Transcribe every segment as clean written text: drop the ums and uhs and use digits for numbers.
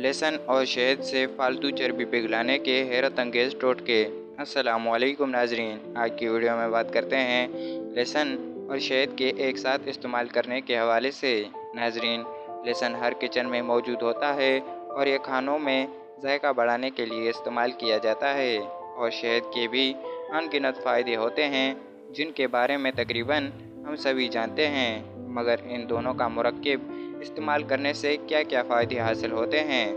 लहसुन और शहद से फालतू चर्बी पिघलाने के हैरत अंगेज़ टोटके। अस्सलामुअलैकुम नाजरीन, आज की वीडियो में बात करते हैं लहसुन और शहद के एक साथ इस्तेमाल करने के हवाले से। नाजरीन, लहसुन हर किचन में मौजूद होता है और ये खानों में जायका बढ़ाने के लिए इस्तेमाल किया जाता है, और शहद के भी अनगिनत फ़ायदे होते हैं जिनके बारे में तकरीबन हम सभी जानते हैं। मगर इन दोनों का मुरक्कब इस्तेमाल करने से क्या क्या फ़ायदे हासिल होते हैं?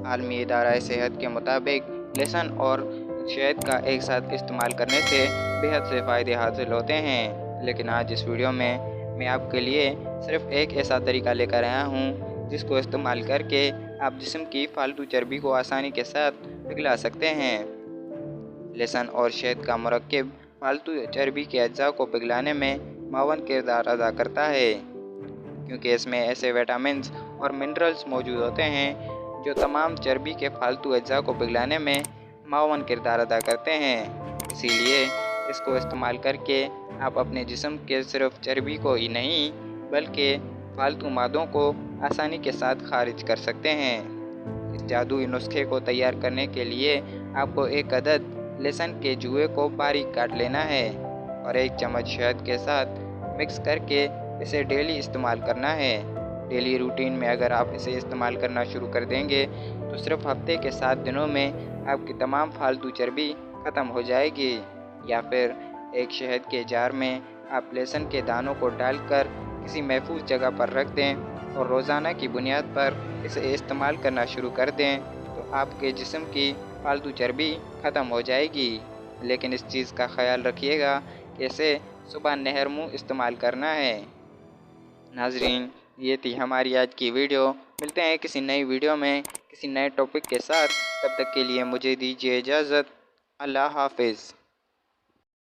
आलमी इदारा सेहत के मुताबिक लहसुन और शहद का एक साथ इस्तेमाल करने से बेहद से फ़ायदे हासिल होते हैं। लेकिन आज इस वीडियो में मैं आपके लिए सिर्फ एक ऐसा तरीका लेकर आया हूँ जिसको इस्तेमाल करके आप जिस्म की फालतू चर्बी को आसानी के साथ पिघला सकते हैं। लहसुन और शहद का मुरक्कब फालतू चर्बी के अज्जा को पिघलाने में मावन किरदार अदा करता है, क्योंकि इसमें ऐसे विटामिन्स और मिनरल्स मौजूद होते हैं जो तमाम चर्बी के फालतू अज्जा को पिघलाने में मावन किरदार अदा करते हैं। इसीलिए इसको इस्तेमाल करके आप अपने जिस्म के सिर्फ चर्बी को ही नहीं बल्कि फालतू मादों को आसानी के साथ खारिज कर सकते हैं। इस जादुई नुस्खे को तैयार करने के लिए आपको एक अदद लहसुन के जूए को बारीक काट लेना है और एक चम्मच शहद के साथ मिक्स करके इसे डेली इस्तेमाल करना है। डेली रूटीन में अगर आप इसे इस्तेमाल करना शुरू कर देंगे तो सिर्फ हफ्ते के 7 दिनों में आपकी तमाम फालतू चर्बी ख़त्म हो जाएगी। या फिर एक शहद के जार में आप लहसुन के दानों को डालकर किसी महफूज जगह पर रख दें और रोज़ाना की बुनियाद पर इसे इस्तेमाल करना शुरू कर दें तो आपके जिस्म की फालतू चर्बी ख़त्म हो जाएगी। लेकिन इस चीज़ का ख्याल रखिएगा कि इसे सुबह नहर मुँह इस्तेमाल करना है। नाजरीन, ये थी हमारी आज की वीडियो। मिलते हैं किसी नई वीडियो में किसी नए टॉपिक के साथ। तब तक के लिए मुझे दीजिए इजाज़त। अल्लाह हाफिज़।